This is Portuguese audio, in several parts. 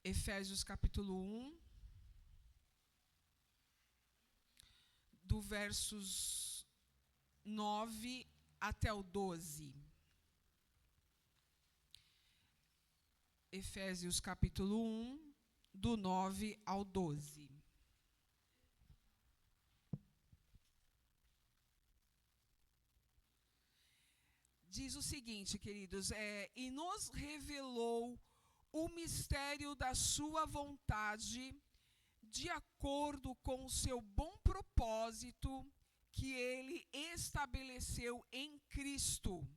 Efésios capítulo 1, do versos 9 até o 12. Efésios capítulo 1, do 9 ao 12. Diz o seguinte, queridos, e nos revelou o mistério da sua vontade, de acordo com o seu bom propósito, que ele estabeleceu em Cristo.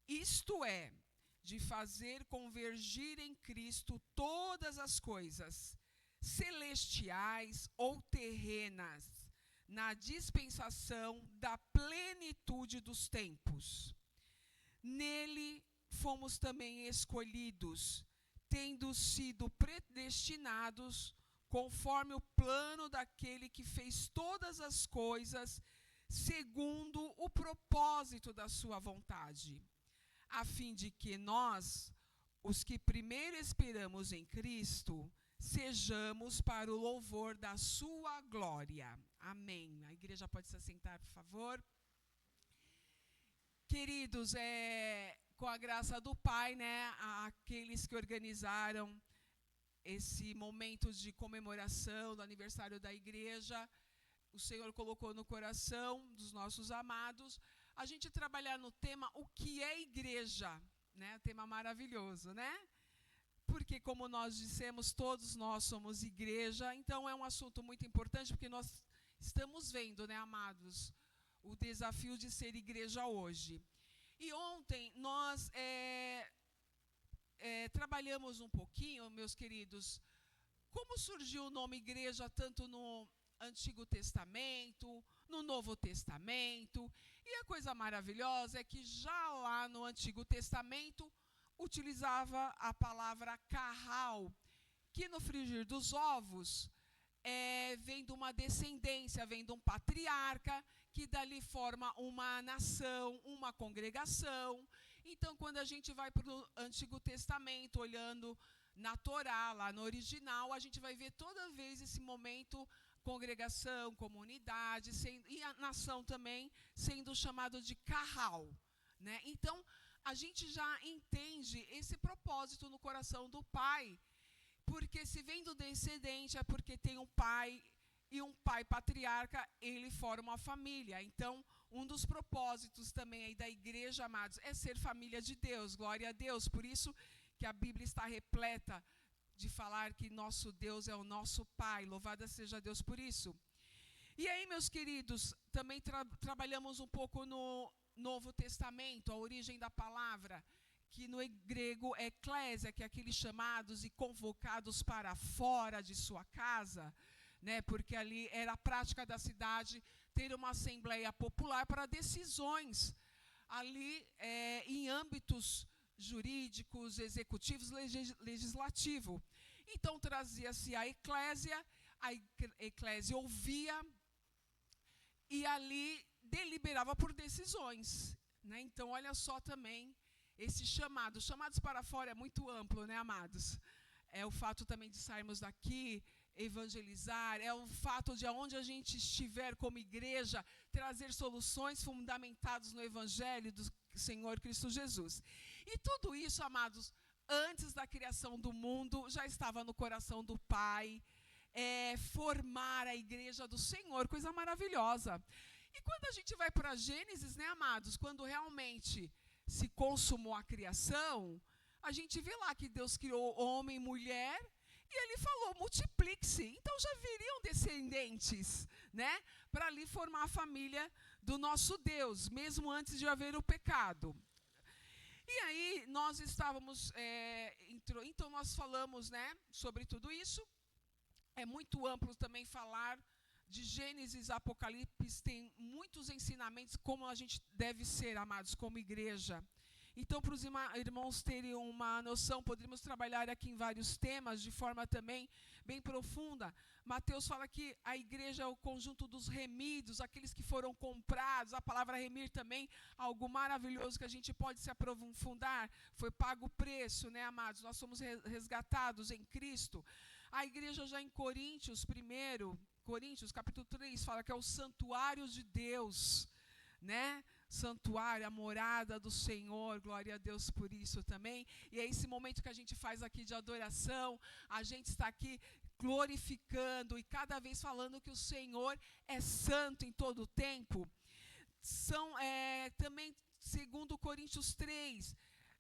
Isto é, de fazer convergir em Cristo todas as coisas, celestiais ou terrenas, na dispensação da plenitude dos tempos. Nele fomos também escolhidos, tendo sido predestinados conforme o plano daquele que fez todas as coisas, segundo o propósito da sua vontade, a fim de que nós, os que primeiro esperamos em Cristo, sejamos para o louvor da sua glória. Amém. A igreja pode se assentar, por favor. Queridos, com a graça do Pai, aqueles que organizaram esse momento de comemoração do aniversário da igreja, o Senhor colocou no coração dos nossos amados a gente trabalhar no tema o que é igreja, né? Tema maravilhoso, né? Porque, como nós dissemos, todos nós somos igreja, então é um assunto muito importante, porque nós estamos vendo, né, amados, o desafio de ser igreja hoje. E ontem nós trabalhamos um pouquinho, meus queridos, como surgiu o nome igreja tanto no Antigo Testamento, no Novo Testamento. E a coisa maravilhosa é que já lá no Antigo Testamento utilizava a palavra carral, que no frigir dos ovos vem de uma descendência, vem de um patriarca, que dali forma uma nação, uma congregação. Então, quando a gente vai para o Antigo Testamento, olhando na Torá, lá no original, a gente vai ver toda vez esse momento, congregação, comunidade, e a nação também sendo chamado de carral, né? Então, a gente já entende esse propósito no coração do Pai, porque se vem do descendente é porque tem um pai, e um pai patriarca, ele forma uma família. Então, um dos propósitos também aí da igreja, amados, é ser família de Deus, glória a Deus. Por isso que a Bíblia está repleta de falar que nosso Deus é o nosso Pai, louvado seja Deus por isso. E aí, meus queridos, também trabalhamos um pouco no Novo Testamento, a origem da palavra, que no grego é eclésia, que é aqueles chamados e convocados para fora de sua casa, né? Porque ali era a prática da cidade ter uma assembleia popular para decisões ali em âmbitos jurídicos, executivos, legislativo. Então trazia-se a eclésia ouvia e ali deliberava por decisões, né? Então olha só também esse chamado. Chamados para fora é muito amplo, né, amados? É o fato também de sairmos daqui, evangelizar, é o fato de aonde a gente estiver como igreja, trazer soluções fundamentadas no Evangelho do Senhor Cristo Jesus. E tudo isso, amados, antes da criação do mundo, já estava no coração do Pai, formar a igreja do Senhor, coisa maravilhosa. E quando a gente vai para Gênesis, né, amados, quando realmente se consumou a criação, a gente vê lá que Deus criou homem e mulher, e ele falou, multiplique-se. Então já viriam descendentes, né, para ali formar a família do nosso Deus, mesmo antes de haver o pecado. E aí nós estávamos, então nós falamos, né, sobre tudo isso. É muito amplo também falar de Gênesis, Apocalipse, tem muitos ensinamentos como a gente deve ser, amados, como igreja. Então, para os irmãos terem uma noção, poderíamos trabalhar aqui em vários temas, de forma também bem profunda. Mateus fala que a igreja é o conjunto dos remidos, aqueles que foram comprados. A palavra remir também, algo maravilhoso que a gente pode se aprofundar. Foi pago o preço, né, amados? Nós somos resgatados em Cristo. A igreja já em Coríntios, Coríntios, capítulo 3, fala que é o santuário de Deus, né? Santuário, a morada do Senhor, glória a Deus por isso também. E é esse momento que a gente faz aqui de adoração, a gente está aqui glorificando e cada vez falando que o Senhor é santo em todo o tempo. Também, segundo Coríntios 3,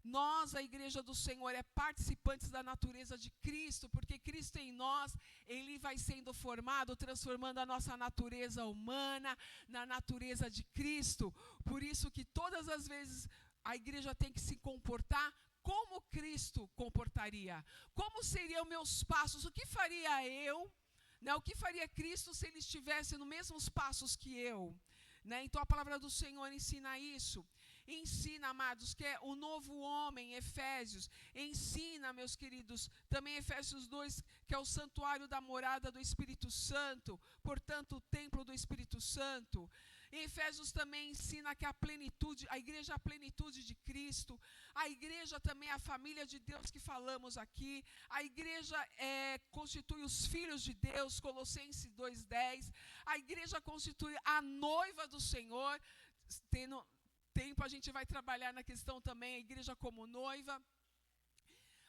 nós, a igreja do Senhor, participantes da natureza de Cristo, porque Cristo em nós, Ele vai sendo formado, transformando a nossa natureza humana na natureza de Cristo. Por isso que todas as vezes a igreja tem que se comportar como Cristo comportaria. Como seriam meus passos? O que faria eu, né? O que faria Cristo se Ele estivesse nos mesmos passos que eu? Né? Então a palavra do Senhor ensina isso. Ensina, amados, que é o novo homem, Efésios. Ensina, meus queridos, também Efésios 2, que é o santuário da morada do Espírito Santo, portanto, o templo do Espírito Santo. Em Efésios também ensina que a igreja é a plenitude de Cristo. A igreja também é a família de Deus que falamos aqui. A igreja constitui os filhos de Deus, Colossenses 2:10. A igreja constitui a noiva do Senhor. Tendo tempo a gente vai trabalhar na questão também, a igreja como noiva.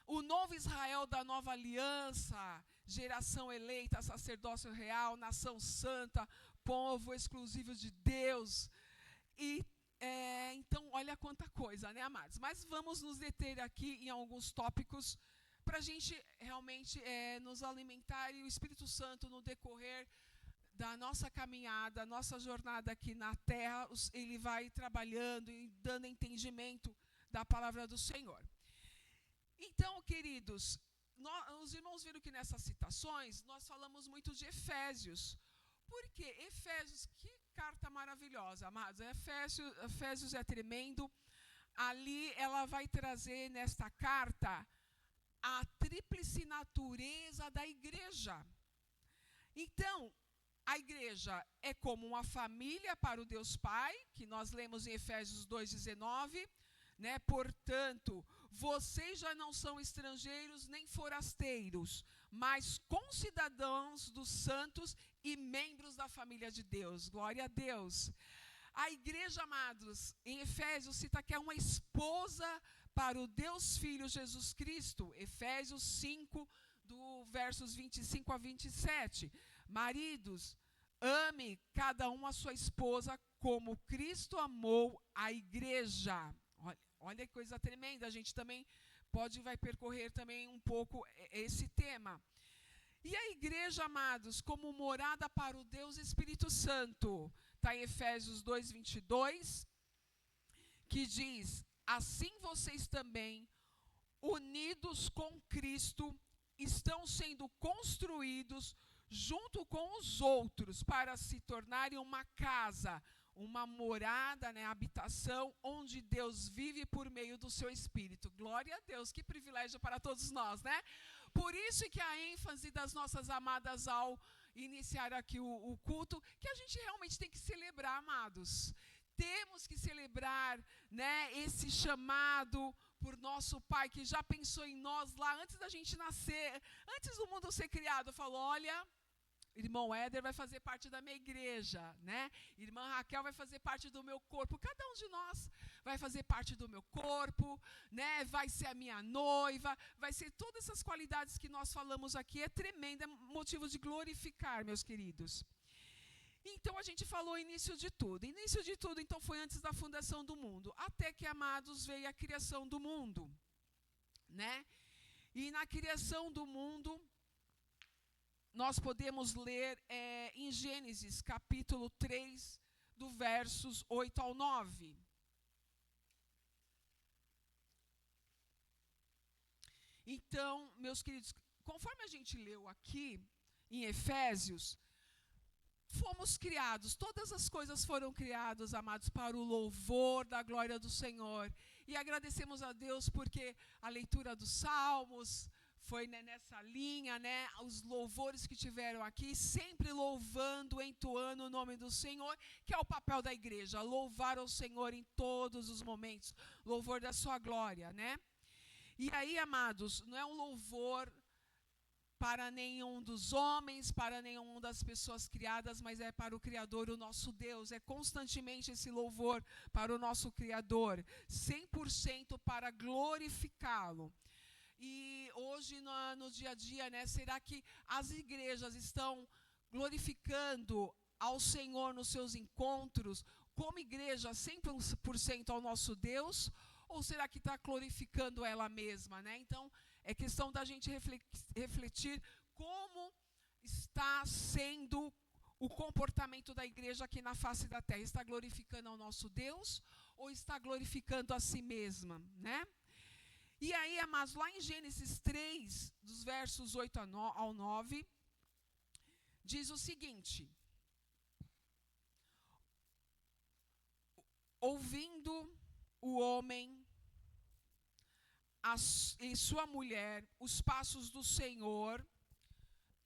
O novo Israel da nova aliança, geração eleita, sacerdócio real, nação santa, povo exclusivo de Deus. E então, olha quanta coisa, né, amados? Mas vamos nos deter aqui em alguns tópicos para a gente realmente nos alimentar e o Espírito Santo no decorrer da nossa caminhada, nossa jornada aqui na terra, Ele vai trabalhando e dando entendimento da palavra do Senhor. Então, queridos, os irmãos viram que nessas citações nós falamos muito de Efésios. Por quê? Efésios, que carta maravilhosa, amados. Efésios é tremendo. Ali ela vai trazer nesta carta a tríplice natureza da igreja. Então, a igreja é como uma família para o Deus Pai, que nós lemos em Efésios 2:19, né? Portanto, vocês já não são estrangeiros nem forasteiros, mas concidadãos dos santos e membros da família de Deus. Glória a Deus. A igreja, amados, em Efésios cita que é uma esposa para o Deus Filho Jesus Cristo. Efésios 5, do versos 25 a 27. Maridos, ame cada um a sua esposa como Cristo amou a igreja. Olha que coisa tremenda. A gente também vai percorrer também um pouco esse tema. E a igreja, amados, como morada para o Deus Espírito Santo. Está em Efésios 2:22, que diz: assim vocês também, unidos com Cristo, estão sendo construídos junto com os outros para se tornarem uma casa, uma morada, né, habitação, onde Deus vive por meio do seu Espírito. Glória a Deus, que privilégio para todos nós, né? Por isso que a ênfase das nossas amadas ao iniciar aqui o culto, que a gente realmente tem que celebrar, amados. Temos que celebrar, né, esse chamado por nosso Pai, que já pensou em nós lá antes da gente nascer, antes do mundo ser criado. Falou: olha, irmão Éder vai fazer parte da minha igreja, né? Irmã Raquel vai fazer parte do meu corpo. Cada um de nós vai fazer parte do meu corpo, né? Vai ser a minha noiva, vai ser todas essas qualidades que nós falamos aqui. É tremendo, é motivo de glorificar, meus queridos. Então a gente falou início de tudo. Início de tudo, então, foi antes da fundação do mundo. Até que, amados, veio a criação do mundo, né? E na criação do mundo, nós podemos ler em Gênesis, capítulo 3, do versos 8 ao 9. Então, meus queridos, conforme a gente leu aqui em Efésios, fomos criados, todas as coisas foram criadas, amados, para o louvor da glória do Senhor. E agradecemos a Deus porque a leitura dos Salmos foi, né, nessa linha, né, os louvores que tiveram aqui, sempre louvando, entoando o nome do Senhor, que é o papel da igreja, louvar ao Senhor em todos os momentos, louvor da sua glória, né? E aí, amados, não é um louvor para nenhum dos homens, para nenhuma das pessoas criadas, mas é para o Criador, o nosso Deus. É constantemente esse louvor para o nosso Criador, 100% para glorificá-lo. E hoje, no dia a dia, né, será que as igrejas estão glorificando ao Senhor nos seus encontros, como igreja 100% ao nosso Deus? Ou será que está glorificando ela mesma, né? Então, é questão da gente refletir como está sendo o comportamento da igreja aqui na face da terra. Está glorificando ao nosso Deus ou está glorificando a si mesma, né? E aí, amados, lá em Gênesis 3, dos versos 8 ao 9, diz o seguinte: ouvindo o homem e sua mulher os passos do Senhor,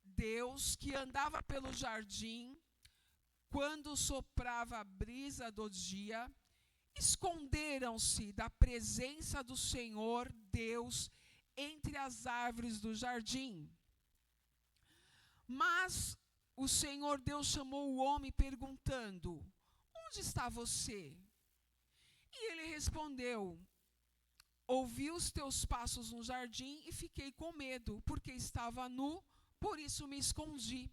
Deus, que andava pelo jardim, quando soprava a brisa do dia, esconderam-se da presença do Senhor Deus entre as árvores do jardim. Mas o Senhor Deus chamou o homem perguntando: onde está você? E ele respondeu: ouvi os teus passos no jardim e fiquei com medo, porque estava nu, por isso me escondi.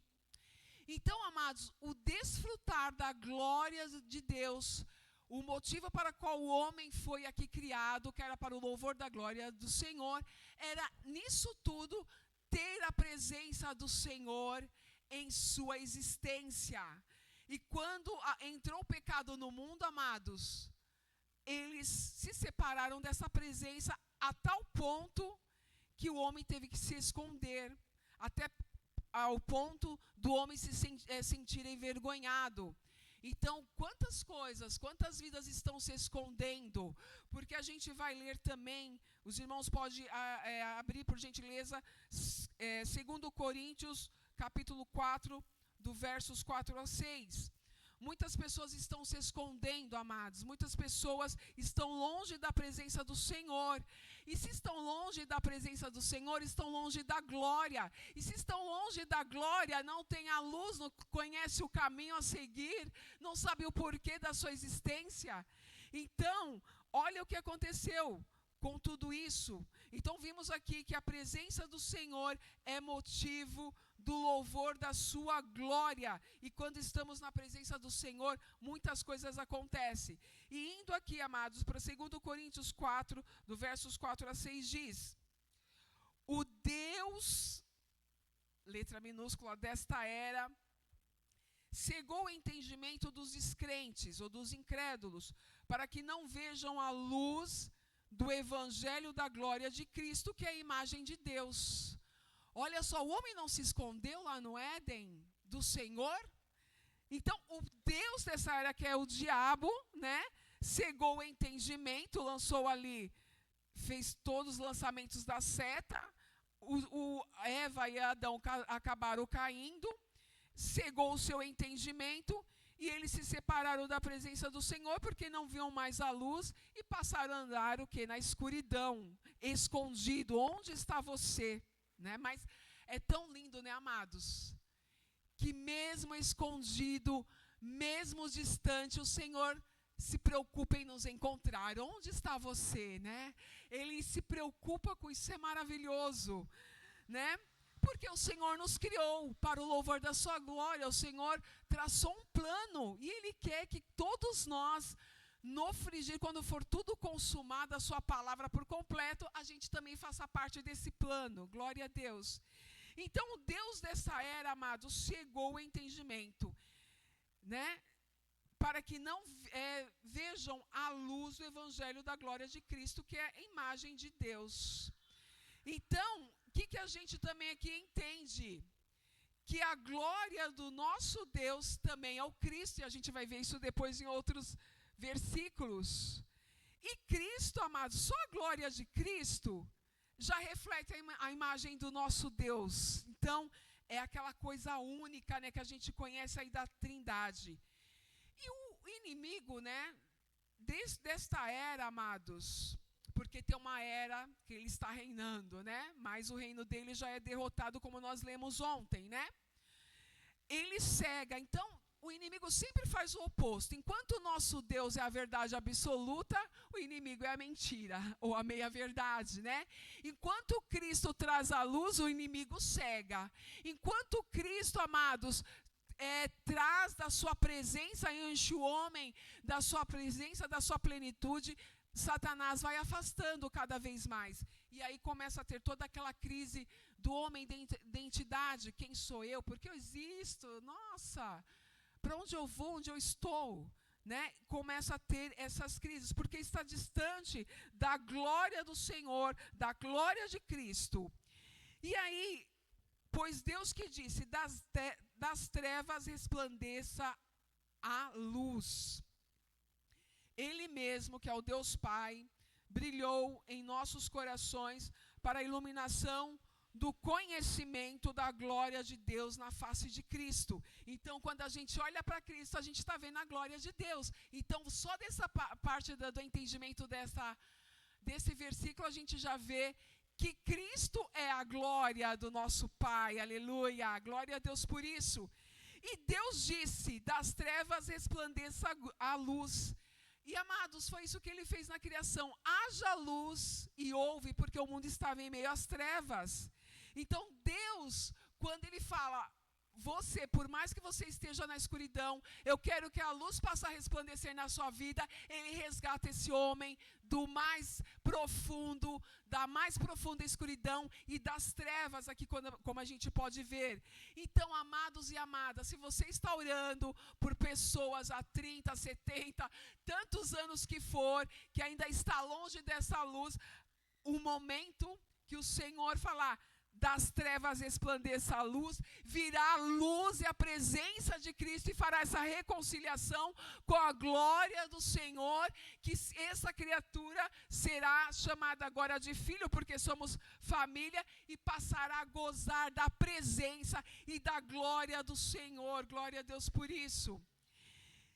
Então, amados, o desfrutar da glória de Deus, o motivo para qual o homem foi aqui criado, que era para o louvor da glória do Senhor, era nisso tudo ter a presença do Senhor em sua existência. E quando entrou o pecado no mundo, amados, eles se separaram dessa presença a tal ponto que o homem teve que se esconder, até ao ponto do homem se sentir envergonhado. Então, quantas vidas estão se escondendo? Porque a gente vai ler também, os irmãos podem abrir por gentileza, 2 Coríntios, capítulo 4, do versos 4 a 6. Muitas pessoas estão se escondendo, amados. Muitas pessoas estão longe da presença do Senhor. E se estão longe da presença do Senhor, estão longe da glória. E se estão longe da glória, não têm a luz, não conhecem o caminho a seguir, não sabem o porquê da sua existência. Então, olha o que aconteceu com tudo isso. Então, vimos aqui que a presença do Senhor é motivo do louvor da sua glória. E quando estamos na presença do Senhor, muitas coisas acontecem. E indo aqui, amados, para 2 Coríntios 4, do versos 4 a 6, diz: o Deus, letra minúscula, desta era, cegou o entendimento dos descrentes ou dos incrédulos, para que não vejam a luz do evangelho da glória de Cristo, que é a imagem de Deus. Olha só, o homem não se escondeu lá no Éden do Senhor? Então, o Deus dessa era, que é o diabo, né, cegou o entendimento, lançou ali, fez todos os lançamentos da seta, Eva e Adão acabaram caindo, cegou o seu entendimento, e eles se separaram da presença do Senhor, porque não viam mais a luz, e passaram a andar o quê? Na escuridão, escondido. Onde está você? Né? Mas é tão lindo, né, amados? Que mesmo escondido, mesmo distante, o Senhor se preocupa em nos encontrar. Onde está você, né? Ele se preocupa com isso, é maravilhoso, né? Porque o Senhor nos criou para o louvor da sua glória. O Senhor traçou um plano e Ele quer que todos nós, no frigir, quando for tudo consumado, a sua palavra por completo, a gente também faça parte desse plano. Glória a Deus. Então, o Deus dessa era, amados, cegou o entendimento, né? Para que não vejam a luz do evangelho da glória de Cristo, que é a imagem de Deus. Então, o que a gente também aqui entende? Que a glória do nosso Deus também é o Cristo, e a gente vai ver isso depois em outros versículos. E Cristo, amados, só a glória de Cristo já reflete a imagem do nosso Deus. Então, é aquela coisa única, né, que a gente conhece aí da Trindade. E o inimigo, né, desde esta era, amados, porque tem uma era que ele está reinando, né, mas o reino dele já é derrotado, como nós lemos ontem, né? Ele cega. Então, o inimigo sempre faz o oposto. Enquanto o nosso Deus é a verdade absoluta, o inimigo é a mentira, ou a meia-verdade, né? Enquanto Cristo traz a luz, o inimigo cega. Enquanto Cristo, amados, traz da sua presença e enche o homem da sua presença, da sua plenitude, Satanás vai afastando cada vez mais. E aí começa a ter toda aquela crise do homem de identidade. Quem sou eu? Por que eu existo? Nossa, para onde eu vou? Onde eu estou? Né? Começa a ter essas crises, porque está distante da glória do Senhor, da glória de Cristo. E aí, pois Deus que disse, das trevas resplandeça a luz. Ele mesmo, que é o Deus Pai, brilhou em nossos corações para a iluminação do conhecimento da glória de Deus na face de Cristo. Então, quando a gente olha para Cristo, a gente está vendo a glória de Deus. Então, só dessa parte do entendimento desse versículo, a gente já vê que Cristo é a glória do nosso Pai. Aleluia! Glória a Deus por isso. E Deus disse, das trevas resplandeça a luz. E, amados, foi isso que ele fez na criação. Haja luz e houve, porque o mundo estava em meio às trevas. Então, Deus, quando ele fala, você, por mais que você esteja na escuridão, eu quero que a luz passe a resplandecer na sua vida, ele resgata esse homem do mais profundo, da mais profunda escuridão e das trevas aqui, como a gente pode ver. Então, amados e amadas, se você está orando por pessoas há 30, 70, tantos anos que for, que ainda está longe dessa luz, o momento que o Senhor falar, das trevas resplandeça a luz, virá a luz e a presença de Cristo e fará essa reconciliação com a glória do Senhor, que essa criatura será chamada agora de filho, porque somos família, e passará a gozar da presença e da glória do Senhor. Glória a Deus por isso.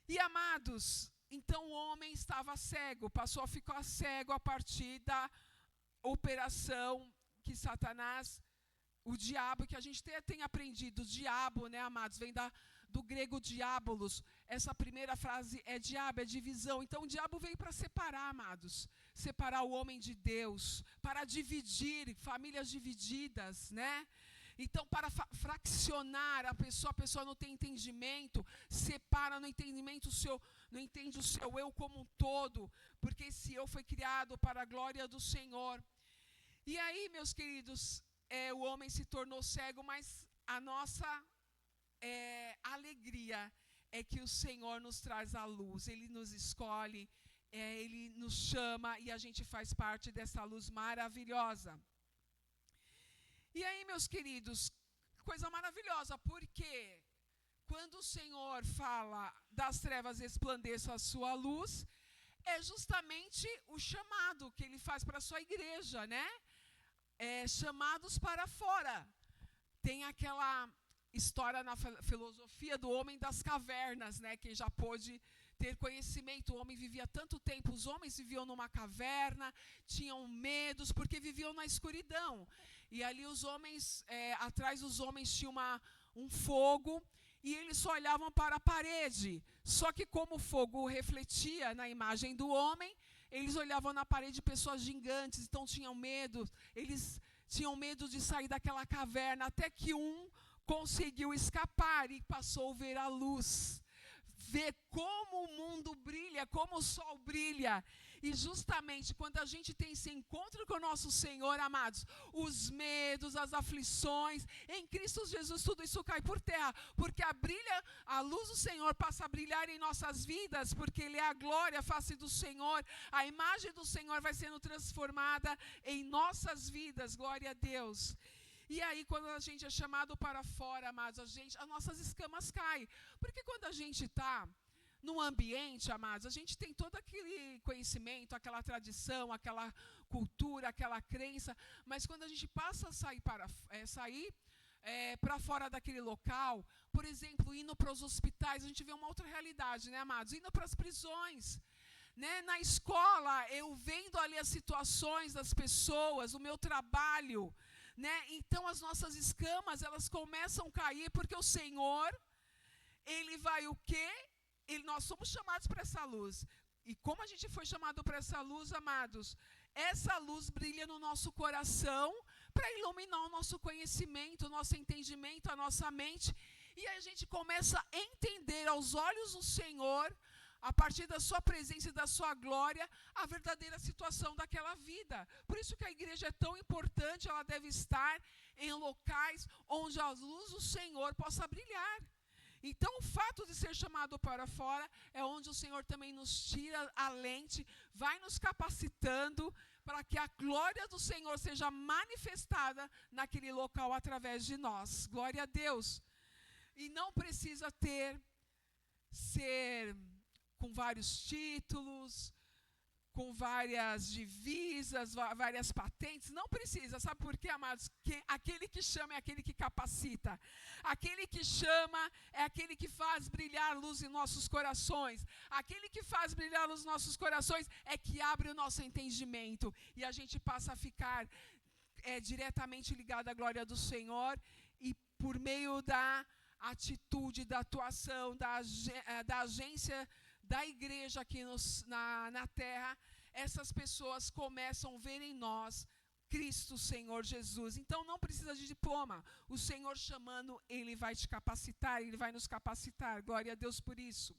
E, amados, então o homem estava cego, passou a ficar cego a partir da operação que Satanás, o diabo, que a gente tem aprendido, o diabo, né, amados, vem do grego diabolos. Essa primeira frase é diabo, é divisão. Então o diabo veio para separar, amados, separar o homem de Deus, para dividir, famílias divididas, né? Então, para fraccionar a pessoa não tem entendimento, separa no entendimento não entende o seu eu como um todo, porque esse eu foi criado para a glória do Senhor. E aí, meus queridos, o homem se tornou cego, mas a nossa alegria é que o Senhor nos traz a luz, Ele nos escolhe, Ele nos chama e a gente faz parte dessa luz maravilhosa. E aí, meus queridos, coisa maravilhosa, porque quando o Senhor fala das trevas resplandeça a sua luz, é justamente o chamado que Ele faz para a sua igreja, né? Chamados para fora. Tem aquela história na filosofia do homem das cavernas, né? Quem já pôde ter conhecimento, o homem vivia tanto tempo, os homens viviam numa caverna, tinham medos, porque viviam na escuridão. E ali os homens, atrás dos homens tinha um fogo, e eles só olhavam para a parede. Só que como o fogo refletia na imagem do homem, eles olhavam na parede pessoas gigantes, então tinham medo, eles tinham medo de sair daquela caverna, até que um conseguiu escapar e passou a ver a luz. Ver como o mundo brilha, como o sol brilha. E justamente quando a gente tem esse encontro com o nosso Senhor, amados, os medos, as aflições, em Cristo Jesus tudo isso cai por terra, porque a luz do Senhor passa a brilhar em nossas vidas, porque Ele é a glória, a face do Senhor, a imagem do Senhor vai sendo transformada em nossas vidas, glória a Deus. E aí, quando a gente é chamado para fora, amados, as nossas escamas caem. Porque quando a gente está num ambiente, amados, a gente tem todo aquele conhecimento, aquela tradição, aquela cultura, aquela crença, mas quando a gente passa a sair para fora daquele local, por exemplo, indo para os hospitais, a gente vê uma outra realidade, né, amados? Indo para as prisões, né? Na escola, eu vendo ali as situações das pessoas, o meu trabalho, né? Então as nossas escamas, elas começam a cair, porque o Senhor, Ele vai o quê? Nós somos chamados para essa luz. E como a gente foi chamado para essa luz, amados, essa luz brilha no nosso coração para iluminar o nosso conhecimento, o nosso entendimento, a nossa mente. E aí a gente começa a entender aos olhos do Senhor, a partir da sua presença e da sua glória, a verdadeira situação daquela vida. Por isso que a igreja é tão importante, ela deve estar em locais onde a luz do Senhor possa brilhar. Então, o fato de ser chamado para fora é onde o Senhor também nos tira a lente, vai nos capacitando para que a glória do Senhor seja manifestada naquele local através de nós. Glória a Deus. E não precisa ser com vários títulos, com várias divisas, várias patentes, não precisa, sabe por quê, amados? Aquele que chama é aquele que capacita, aquele que chama é aquele que faz brilhar luz em nossos corações, aquele que faz brilhar luz em nossos corações é que abre o nosso entendimento, e a gente passa a ficar diretamente ligado à glória do Senhor, e por meio da atitude, da atuação, da agência da igreja aqui na terra, essas pessoas começam a ver em nós Cristo, Senhor Jesus. Então não precisa de diploma. O Senhor chamando, Ele vai te capacitar, Ele vai nos capacitar. Glória a Deus por isso.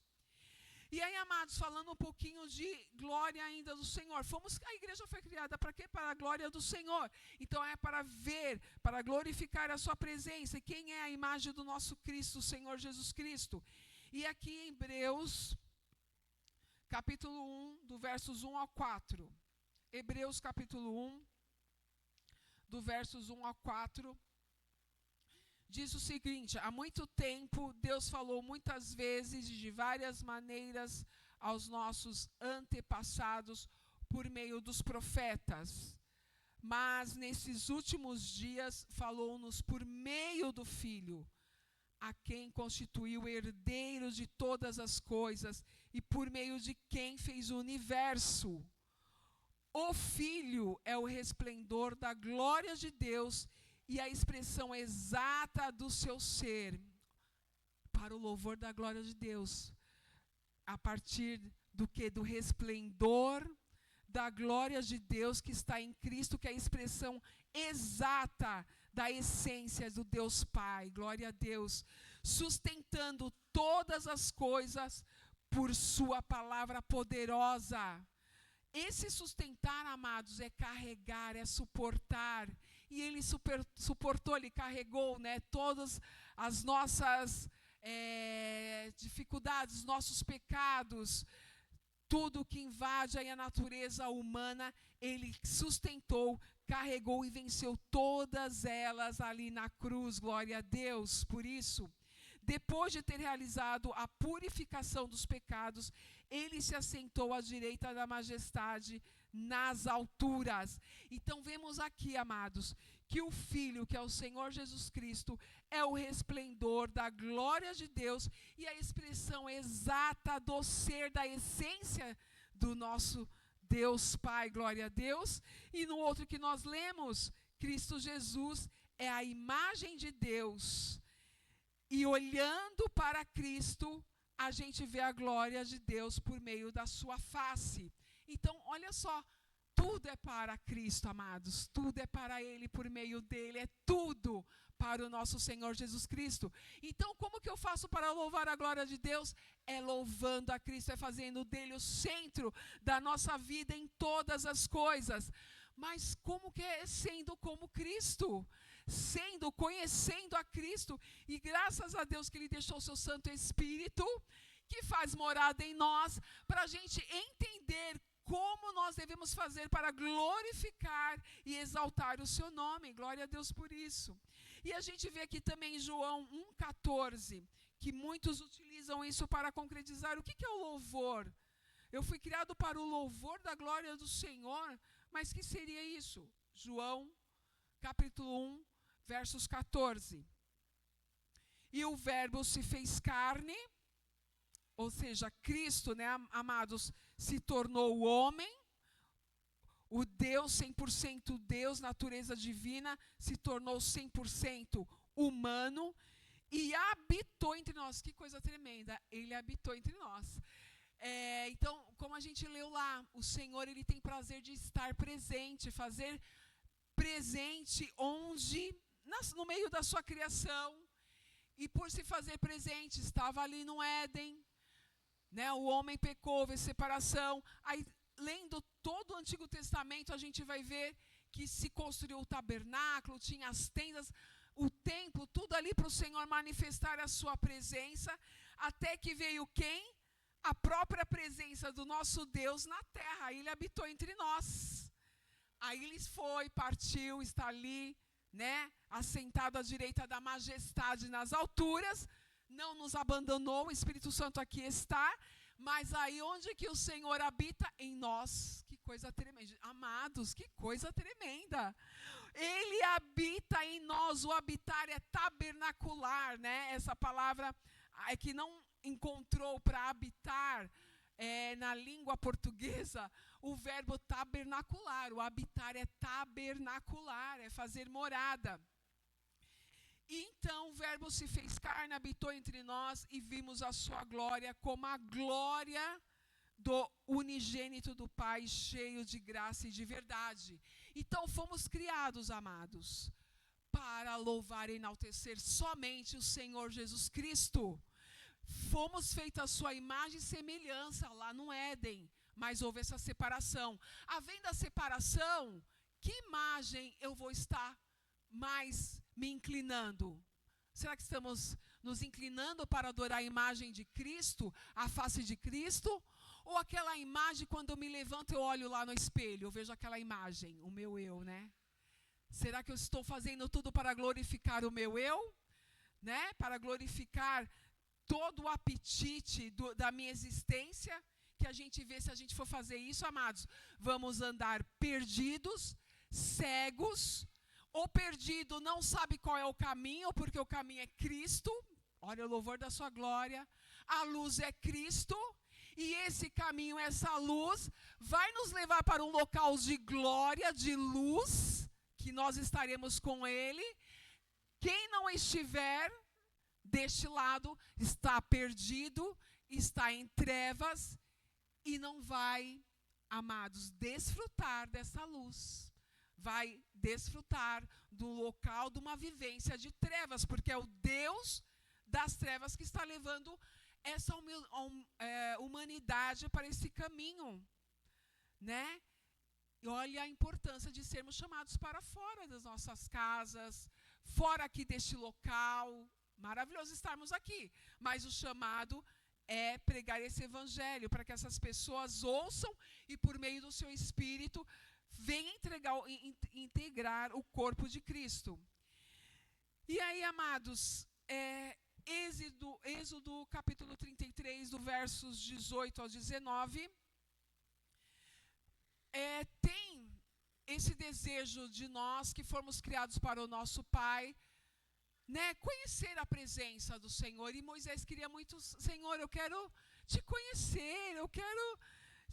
E aí, amados, falando um pouquinho de glória ainda do Senhor. A igreja foi criada para quê? Para a glória do Senhor. Então é para ver, para glorificar a sua presença. E quem é a imagem do nosso Cristo, o Senhor Jesus Cristo? E aqui em Hebreus, capítulo 1, do versos 1 ao 4. Hebreus, capítulo 1, do versos 1 ao 4. Diz o seguinte: há muito tempo Deus falou muitas vezes e de várias maneiras aos nossos antepassados por meio dos profetas. Mas nesses últimos dias falou-nos por meio do Filho, a quem constituiu herdeiro de todas as coisas e por meio de quem fez o universo. O Filho é o resplendor da glória de Deus e a expressão exata do seu ser, para o louvor da glória de Deus, a partir do que? Do resplendor da glória de Deus que está em Cristo, que é a expressão exata da essência do Deus Pai, glória a Deus, sustentando todas as coisas por sua palavra poderosa. Esse sustentar, amados, é carregar, é suportar. E Ele suportou, Ele carregou, né, todas as nossas dificuldades, os nossos pecados, tudo que invade aí a natureza humana, Ele sustentou, carregou e venceu todas elas ali na cruz. Glória a Deus por isso. Depois de ter realizado a purificação dos pecados, Ele se assentou à direita da majestade nas alturas. Então vemos aqui, amados, que o Filho, que é o Senhor Jesus Cristo, é o resplendor da glória de Deus e a expressão exata do ser, da essência do nosso Deus Pai, glória a Deus. E no outro que nós lemos, Cristo Jesus é a imagem de Deus. E olhando para Cristo, a gente vê a glória de Deus por meio da sua face. Então, olha só, tudo é para Cristo, amados. Tudo é para Ele, por meio dEle. É tudo para o nosso Senhor Jesus Cristo. Então, como que eu faço para louvar a glória de Deus? É louvando a Cristo, é fazendo dEle o centro da nossa vida em todas as coisas. Mas como que é sendo como Cristo? Conhecendo a Cristo, e graças a Deus que Ele deixou o seu Santo Espírito, que faz morada em nós, para a gente entender como nós devemos fazer para glorificar e exaltar o seu nome. Glória a Deus por isso. E a gente vê aqui também em João 1,14, que muitos utilizam isso para concretizar. O que é o louvor? Eu fui criado para o louvor da glória do Senhor, mas que seria isso? João, capítulo 1, versos 14. E o verbo se fez carne, ou seja, Cristo, né, amados, se tornou homem, o Deus, 100% Deus, natureza divina, se tornou 100% humano e habitou entre nós. Que coisa tremenda, ele habitou entre nós. Então, como a gente leu lá, o Senhor, ele tem prazer de estar presente, fazer presente onde, no meio da sua criação, e por se fazer presente, estava ali no Éden, né? O homem pecou, houve separação. Aí, lendo todo o Antigo Testamento, a gente vai ver que se construiu o tabernáculo, tinha as tendas, o templo, tudo ali para o Senhor manifestar a sua presença, até que veio quem? A própria presença do nosso Deus na terra. Ele habitou entre nós. Aí ele foi, partiu, está ali, né, assentado à direita da majestade nas alturas, não nos abandonou, o Espírito Santo aqui está, mas aí onde que o Senhor habita? Em nós. Que coisa tremenda. Amados, que coisa tremenda. Ele habita em nós, o habitar é tabernacular, né? Essa palavra é que não encontrou para habitar na língua portuguesa o verbo tabernacular. O habitar é tabernacular, é fazer morada. E então o verbo se fez carne, habitou entre nós e vimos a sua glória como a glória do unigênito do Pai, cheio de graça e de verdade. Então fomos criados, amados, para louvar e enaltecer somente o Senhor Jesus Cristo. Fomos feitos à sua imagem e semelhança lá no Éden, mas houve essa separação. Havendo a separação, que imagem eu vou estar mais me inclinando? Será que estamos nos inclinando para adorar a imagem de Cristo, a face de Cristo? Ou aquela imagem, quando eu me levanto, eu olho lá no espelho, eu vejo aquela imagem, o meu eu, né? Será que eu estou fazendo tudo para glorificar o meu eu? Né? Para glorificar todo o apetite da minha existência, que a gente vê, se a gente for fazer isso, amados, vamos andar perdidos, cegos, ou perdido não sabe qual é o caminho, porque o caminho é Cristo. Olha o louvor da sua glória. A luz é Cristo, e esse caminho, essa luz, vai nos levar para um local de glória, de luz, que nós estaremos com Ele. Quem não estiver deste lado está perdido, está em trevas e não vai, amados, desfrutar dessa luz. Vai desfrutar do local de uma vivência de trevas, porque é o Deus das trevas que está levando essa humanidade para esse caminho, né? E olha a importância de sermos chamados para fora das nossas casas, fora aqui deste local. Maravilhoso estarmos aqui, mas o chamado é pregar esse evangelho para que essas pessoas ouçam e por meio do seu espírito venham integrar o corpo de Cristo. E aí, amados, Êxodo capítulo 33, do versos 18 ao 19, tem esse desejo de nós que fomos criados para o nosso Pai, né, conhecer a presença do Senhor. E Moisés queria muito: Senhor, eu quero te conhecer, eu quero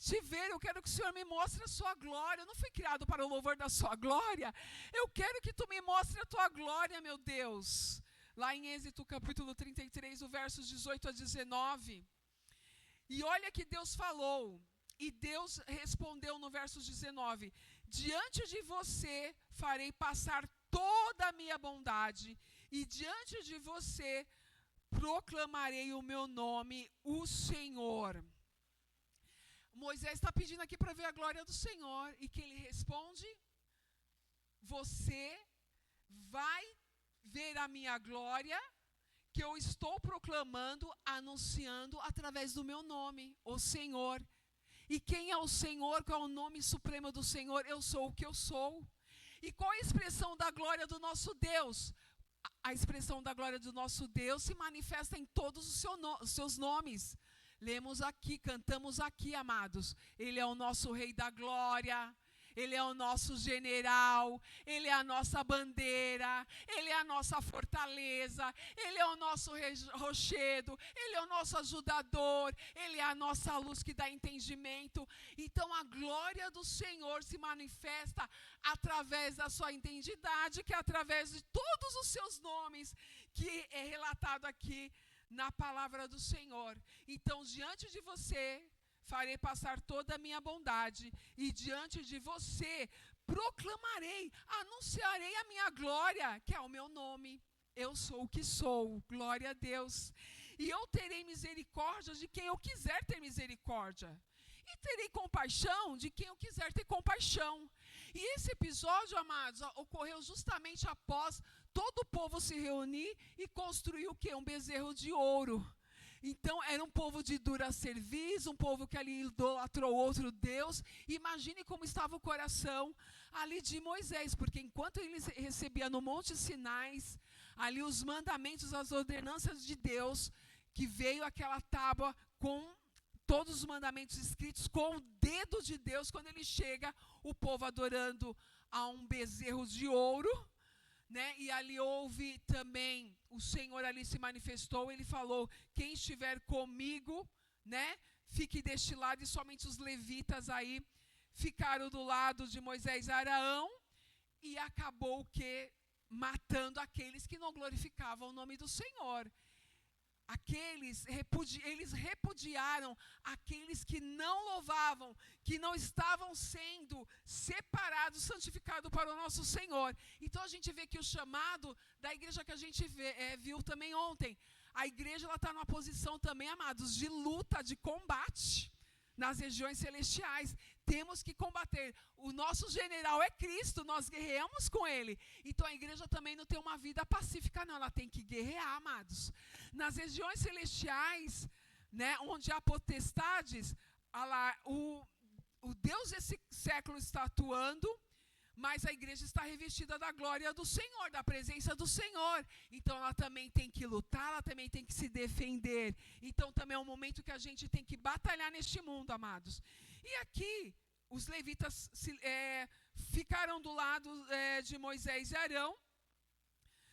te ver, eu quero que o Senhor me mostre a sua glória. Eu não fui criado para o louvor da sua glória. Eu quero que tu me mostre a tua glória, meu Deus. Lá em Êxodo capítulo 33, o versos 18 a 19. E olha que Deus falou. E Deus respondeu no verso 19: diante de você farei passar toda a minha bondade, e diante de você proclamarei o meu nome, o Senhor. Moisés está pedindo aqui para ver a glória do Senhor, e que ele responde: você vai ver a minha glória, que eu estou proclamando, anunciando através do meu nome, o Senhor. E quem é o Senhor? Qual é o nome supremo do Senhor? Eu sou o que eu sou. E qual é a expressão da glória do nosso Deus? A expressão da glória do nosso Deus se manifesta em todos os seus nomes. Lemos aqui, cantamos aqui, amados. Ele é o nosso Rei da Glória. Ele é o nosso general, Ele é a nossa bandeira, Ele é a nossa fortaleza, Ele é o nosso rochedo, Ele é o nosso ajudador, Ele é a nossa luz que dá entendimento. Então a glória do Senhor se manifesta através da sua identidade, que é através de todos os seus nomes, que é relatado aqui na palavra do Senhor. Então, diante de você, farei passar toda a minha bondade, e diante de você proclamarei, anunciarei a minha glória, que é o meu nome. Eu sou o que sou, glória a Deus. E eu terei misericórdia de quem eu quiser ter misericórdia. E terei compaixão de quem eu quiser ter compaixão. E esse episódio, amados, ocorreu justamente após todo o povo se reunir e construir o quê? Um bezerro de ouro. Então, era um povo de dura serviço, um povo que ali idolatrou outro Deus. Imagine como estava o coração ali de Moisés, porque enquanto ele recebia no Monte Sinai, ali os mandamentos, as ordenanças de Deus, que veio aquela tábua com todos os mandamentos escritos com o dedo de Deus, quando ele chega, o povo adorando a um bezerro de ouro, né? E ali houve também, o Senhor ali se manifestou, ele falou, quem estiver comigo, né, fique deste lado, e somente os levitas aí ficaram do lado de Moisés e Arão, e acabou o quê? Matando aqueles que não glorificavam o nome do Senhor. Eles repudiaram aqueles que não louvavam, que não estavam sendo separados, santificados para o nosso Senhor. Então a gente vê que o chamado da igreja que a gente viu também ontem, a igreja está numa posição também, amados, de luta, de combate nas regiões celestiais. Temos que combater. O nosso general é Cristo, nós guerreamos com Ele. Então a igreja também não tem uma vida pacífica, não. Ela tem que guerrear, amados. Nas regiões celestiais, né, onde há potestades, o Deus desse século está atuando, mas a igreja está revestida da glória do Senhor, da presença do Senhor. Então ela também tem que lutar, ela também tem que se defender. Então também é um momento que a gente tem que batalhar neste mundo, amados. E aqui, os levitas ficaram do lado de Moisés e Arão.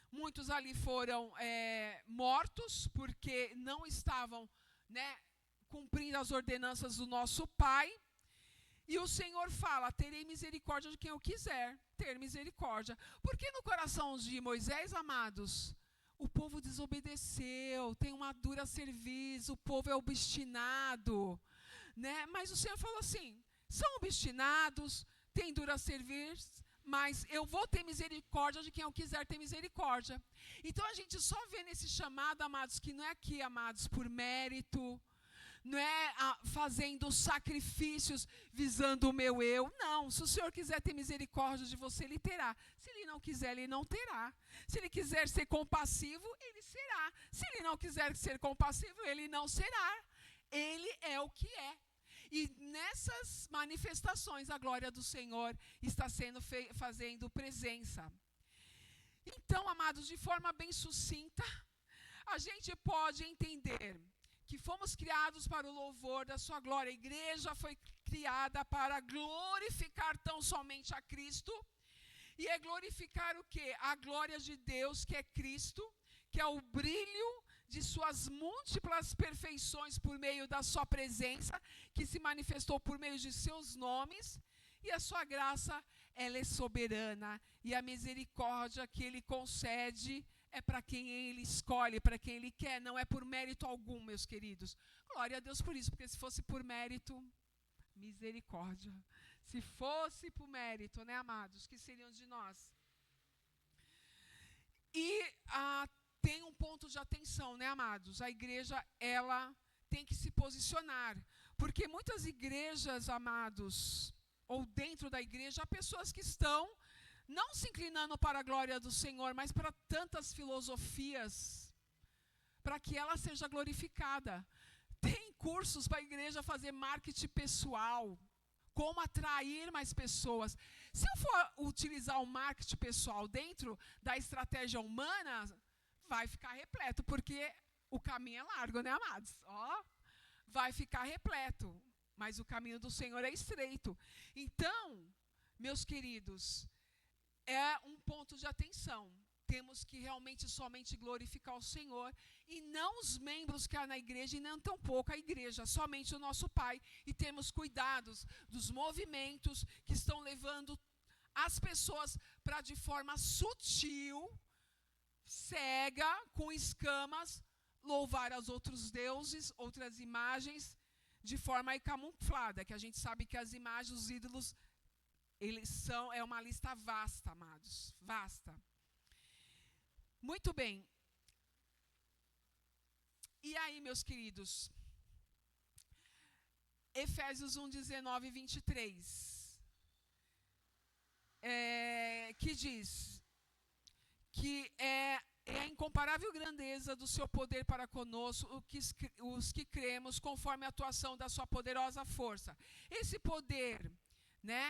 Muitos ali foram mortos, porque não estavam, né, cumprindo as ordenanças do nosso Pai. E o Senhor fala, terei misericórdia de quem eu quiser ter misericórdia. Porque no coração de Moisés, amados, o povo desobedeceu, tem uma dura serviço, o povo é obstinado, né? Mas o Senhor falou assim, são obstinados, têm dura serviço, mas eu vou ter misericórdia de quem eu quiser ter misericórdia. Então a gente só vê nesse chamado, amados, que não é aqui, amados, por mérito, não é fazendo sacrifícios visando o meu eu. Não, se o Senhor quiser ter misericórdia de você, Ele terá. Se Ele não quiser, Ele não terá. Se Ele quiser ser compassivo, Ele será. Se Ele não quiser ser compassivo, Ele não será. Ele é o que é. E nessas manifestações, a glória do Senhor está fazendo presença. Então, amados, de forma bem sucinta, a gente pode entender que fomos criados para o louvor da sua glória. A igreja foi criada para glorificar tão somente a Cristo. E é glorificar o quê? A glória de Deus, que é Cristo, que é o brilho de suas múltiplas perfeições por meio da sua presença, que se manifestou por meio de seus nomes. E a sua graça, ela é soberana. E a misericórdia que Ele concede é para quem Ele escolhe, para quem Ele quer, não é por mérito algum, meus queridos. Glória a Deus por isso, porque se fosse por mérito, misericórdia. Se fosse por mérito, né, amados, que seriam de nós? E tem um ponto de atenção, né, amados? A igreja, ela tem que se posicionar, porque muitas igrejas, amados, ou dentro da igreja, há pessoas que estão não se inclinando para a glória do Senhor, mas para tantas filosofias, para que ela seja glorificada. Tem cursos para a igreja fazer marketing pessoal. Como atrair mais pessoas. Se eu for utilizar o marketing pessoal dentro da estratégia humana, vai ficar repleto, porque o caminho é largo, né, amados? Vai ficar repleto, mas o caminho do Senhor é estreito. Então, meus queridos, é um ponto de atenção. Temos que realmente somente glorificar o Senhor e não os membros que há na igreja e não tampouco a igreja, somente o nosso Pai. E temos cuidados dos movimentos que estão levando as pessoas para de forma sutil, cega, com escamas, louvar aos outros deuses, outras imagens, de forma aí camuflada, que a gente sabe que as imagens, os ídolos, é uma lista vasta, amados, vasta. Muito bem. E aí, meus queridos, Efésios 1, 19 e 23, que diz que é a incomparável grandeza do seu poder para conosco, os que cremos, conforme a atuação da sua poderosa força. Esse poder, né?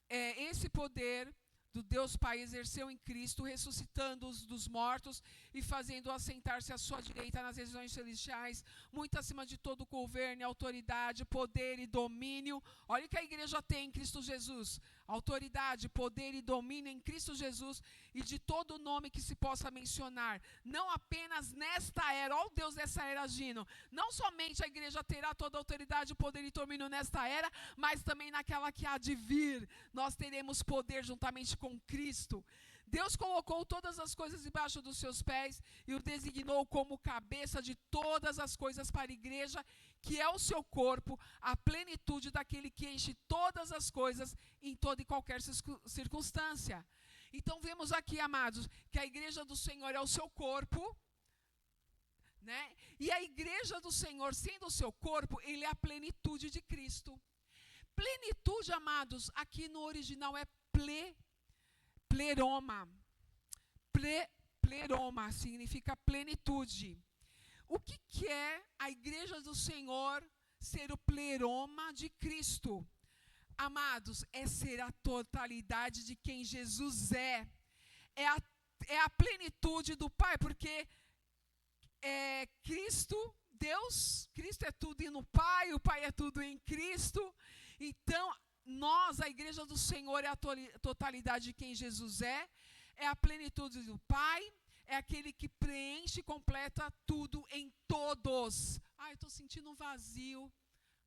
Esse poder do Deus Pai exerceu em Cristo, ressuscitando-os dos mortos e fazendo-o assentar-se à sua direita nas regiões celestiais, muito acima de todo governo, autoridade, poder e domínio. Olha o que a igreja tem em Cristo Jesus: autoridade, poder e domínio em Cristo Jesus, e de todo nome que se possa mencionar, não apenas nesta era. Olha o Deus dessa era agindo. Não somente a igreja terá toda a autoridade, poder e domínio nesta era, mas também naquela que há de vir. Nós teremos poder juntamente com Cristo. Deus colocou todas as coisas debaixo dos seus pés e o designou como cabeça de todas as coisas para a igreja, que é o seu corpo, a plenitude daquele que enche todas as coisas em toda e qualquer circunstância. Então vemos aqui, amados, que a igreja do Senhor é o seu corpo, né? E a igreja do Senhor, sendo o seu corpo, ele é a plenitude de Cristo. Plenitude, amados, aqui no original é pleroma. Pleroma significa plenitude. O que é a igreja do Senhor ser o pleroma de Cristo? Amados, é ser a totalidade de quem Jesus é. É a plenitude do Pai, porque Cristo, Deus, Cristo é tudo no Pai, o Pai é tudo em Cristo. Então, nós, a igreja do Senhor, é a totalidade de quem Jesus é a plenitude do Pai, é aquele que preenche e completa tudo em todos. Eu estou sentindo um vazio.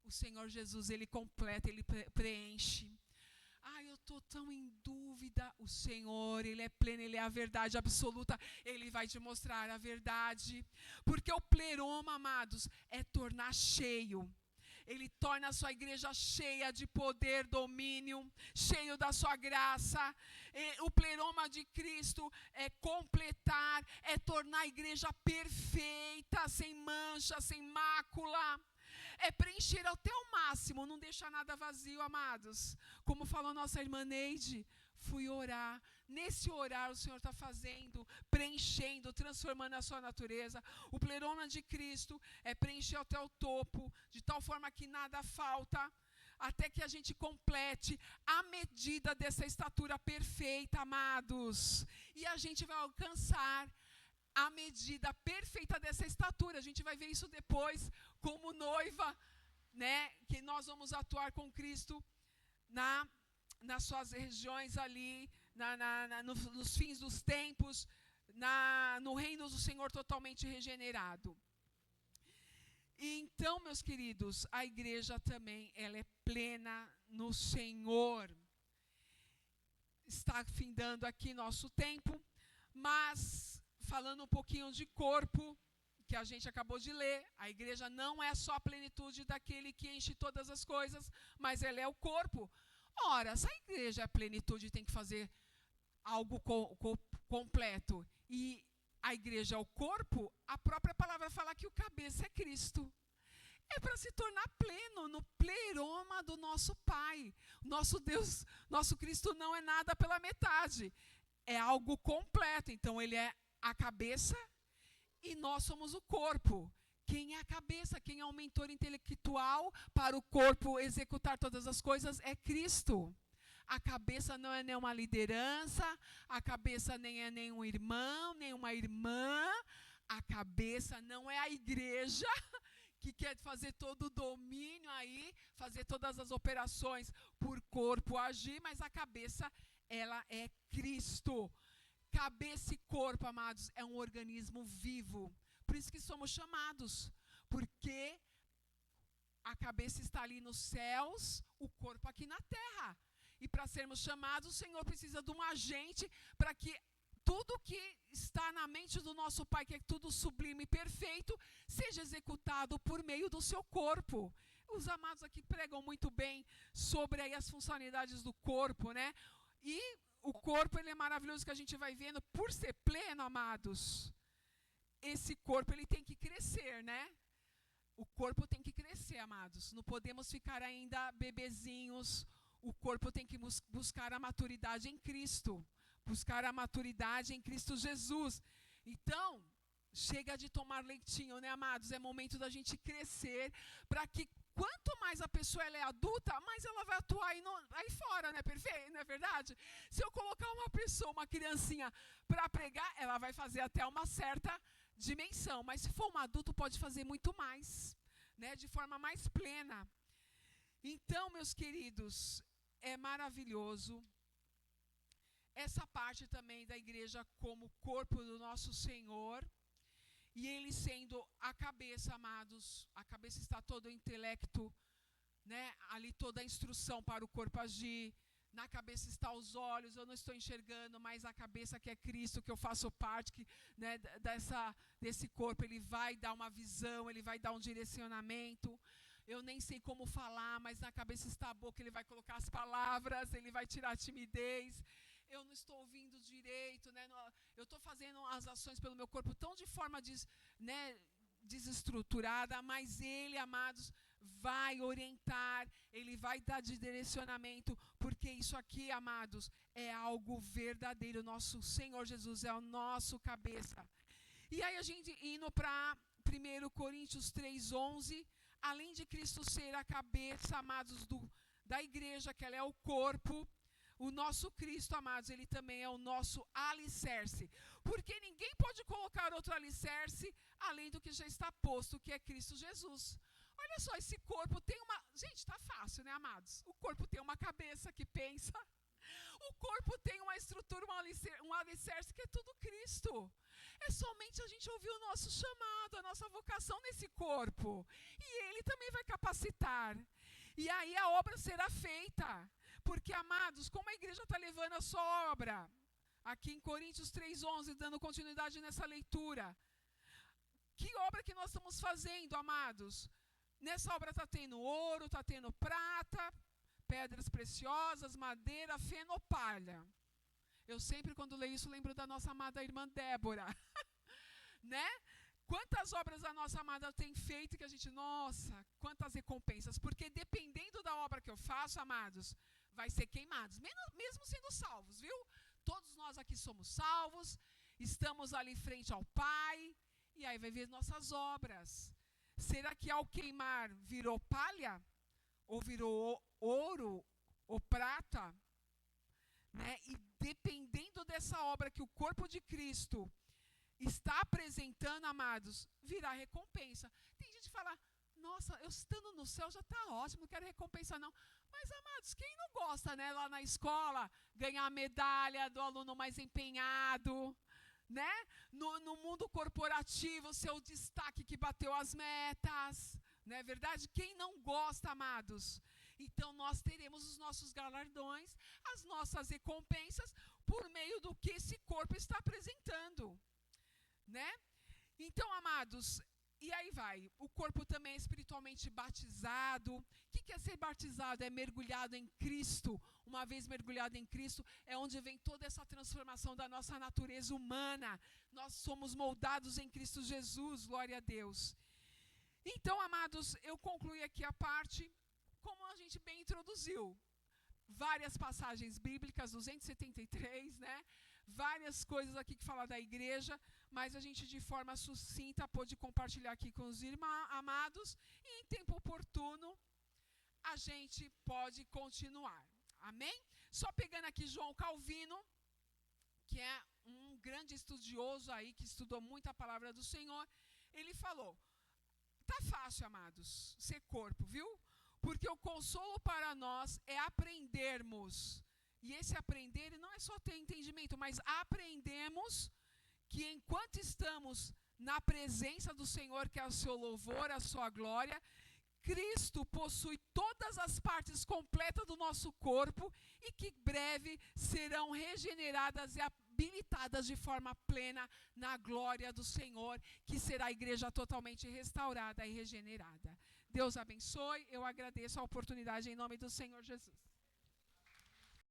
O Senhor Jesus, ele completa, ele preenche. Eu estou tão em dúvida. O Senhor, ele é pleno, ele é a verdade absoluta. Ele vai te mostrar a verdade. Porque o pleroma, amados, é tornar cheio. Ele torna a sua igreja cheia de poder, domínio, cheio da sua graça. O pleroma de Cristo é completar, é tornar a igreja perfeita, sem mancha, sem mácula. É preencher até o máximo, não deixar nada vazio, amados. Como falou nossa irmã Neide, fui orar. Nesse orar o Senhor está fazendo, preenchendo, transformando a sua natureza. O pleroma de Cristo é preencher até o topo, de tal forma que nada falta, até que a gente complete a medida dessa estatura perfeita, amados. E a gente vai alcançar a medida perfeita dessa estatura. A gente vai ver isso depois, como noiva, né? Que nós vamos atuar com Cristo nas suas regiões ali, nos fins dos tempos, no reino do Senhor totalmente regenerado. Então, meus queridos, a igreja também, ela é plena no Senhor. Está findando aqui nosso tempo, mas falando um pouquinho de corpo, que a gente acabou de ler, a igreja não é só a plenitude daquele que enche todas as coisas, mas ela é o corpo. Ora, se a igreja é a plenitude, tem que fazer algo completo, e a igreja é o corpo, a própria palavra fala que o cabeça é Cristo. É para se tornar pleno, no pleroma do nosso Pai. Nosso Deus, nosso Cristo não é nada pela metade, é algo completo. Então ele é a cabeça e nós somos o corpo, Quem é a cabeça, quem é o mentor intelectual para o corpo executar todas as coisas é Cristo. A cabeça não é nenhuma liderança, a cabeça nem é nenhum irmão, nenhuma irmã, a cabeça não é a igreja, que quer fazer todo o domínio aí, fazer todas as operações por corpo agir, mas a cabeça, ela é Cristo. Cabeça e corpo, amados, é um organismo vivo. Por isso que somos chamados, porque a cabeça está ali nos céus, o corpo aqui na terra. E para sermos chamados, o Senhor precisa de um agente para que tudo que está na mente do nosso Pai, que é tudo sublime e perfeito, seja executado por meio do seu corpo. Os amados aqui pregam muito bem sobre aí as funcionalidades do corpo, né? E o corpo, ele é maravilhoso, que a gente vai vendo, por ser pleno, amados. Esse corpo, ele tem que crescer, né? O corpo tem que crescer, amados. Não podemos ficar ainda bebezinhos. O corpo tem que buscar a maturidade em Cristo. Buscar a maturidade em Cristo Jesus. Então, chega de tomar leitinho, né, amados? É momento da gente crescer, para que quanto mais a pessoa ela é adulta, mais ela vai atuar aí fora, né? Perfeito, não é verdade? Se eu colocar uma pessoa, uma criancinha, para pregar, ela vai fazer até uma certa dimensão. Mas se for um adulto, pode fazer muito mais, né? De forma mais plena. Então, meus queridos, é maravilhoso essa parte também da igreja como corpo do nosso Senhor, e Ele sendo a cabeça, amados. A cabeça está todo o intelecto, né? Ali toda a instrução para o corpo agir. Na cabeça está os olhos, eu não estou enxergando, mas a cabeça que é Cristo, que eu faço parte, que, né, desse corpo, Ele vai dar uma visão, Ele vai dar um direcionamento. Eu nem sei como falar, mas na cabeça está a boca, Ele vai colocar as palavras, Ele vai tirar a timidez. Eu não estou ouvindo direito, né? Eu estou fazendo as ações pelo meu corpo tão de forma né, desestruturada, mas Ele, amados, vai orientar, Ele vai dar de direcionamento, porque isso aqui, amados, é algo verdadeiro. Nosso Senhor Jesus é o nosso cabeça. E aí a gente indo para 1 Coríntios 3:11, além de Cristo ser a cabeça, amados, da igreja, que ela é o corpo, o nosso Cristo, amados, Ele também é o nosso alicerce. Porque ninguém pode colocar outro alicerce além do que já está posto, que é Cristo Jesus. Olha só, esse corpo tem uma... Gente, tá fácil, né, amados? O corpo tem uma cabeça que pensa. O corpo tem uma estrutura, um alicerce que é tudo Cristo. É somente a gente ouvir o nosso chamado, a nossa vocação nesse corpo. E Ele também vai capacitar. E aí a obra será feita. Porque, amados, como a igreja está levando a sua obra, aqui em Coríntios 3:11, dando continuidade nessa leitura, que obra que nós estamos fazendo, amados? Nessa obra está tendo ouro, está tendo prata, pedras preciosas, madeira, feno, palha. Eu sempre, quando leio isso, lembro da nossa amada irmã Débora. Né? Quantas obras a nossa amada tem feito que a gente, nossa, quantas recompensas. Porque dependendo da obra que eu faço, amados, vai ser queimados, mesmo sendo salvos, viu? Todos nós aqui somos salvos, estamos ali frente ao Pai, e aí vai ver nossas obras. Será que ao queimar virou palha? Ou virou ouro? Ou prata? Né? E dependendo dessa obra que o corpo de Cristo está apresentando, amados, virá recompensa. Tem gente que fala, nossa, eu estando no céu já está ótimo, não quero recompensa não. Mas, amados, quem não gosta, né, lá na escola, ganhar a medalha do aluno mais empenhado, né? No mundo corporativo, seu destaque que bateu as metas, não é verdade? Quem não gosta, amados? Então, nós teremos os nossos galardões, as nossas recompensas, por meio do que esse corpo está apresentando, né? Então, amados, e aí vai, o corpo também é espiritualmente batizado. O que é ser batizado? É mergulhado em Cristo. Uma vez mergulhado em Cristo, é onde vem toda essa transformação da nossa natureza humana. Nós somos moldados em Cristo Jesus, glória a Deus. Então, amados, eu concluí aqui a parte, como a gente bem introduziu. Várias passagens bíblicas, 273, né? várias coisas aqui que falam da igreja, mas a gente de forma sucinta pôde compartilhar aqui com os irmãos amados, e em tempo oportuno a gente pode continuar. Amém? Só pegando aqui João Calvino, que é um grande estudioso aí, que estudou muito a palavra do Senhor, ele falou: tá fácil, amados, ser corpo, viu? Porque o consolo para nós é aprendermos. E esse aprender não é só ter entendimento, mas aprendemos que enquanto estamos na presença do Senhor, que é o seu louvor, a sua glória, Cristo possui todas as partes completas do nosso corpo e que breve serão regeneradas e habilitadas de forma plena na glória do Senhor, que será a igreja totalmente restaurada e regenerada. Deus abençoe, eu agradeço a oportunidade em nome do Senhor Jesus.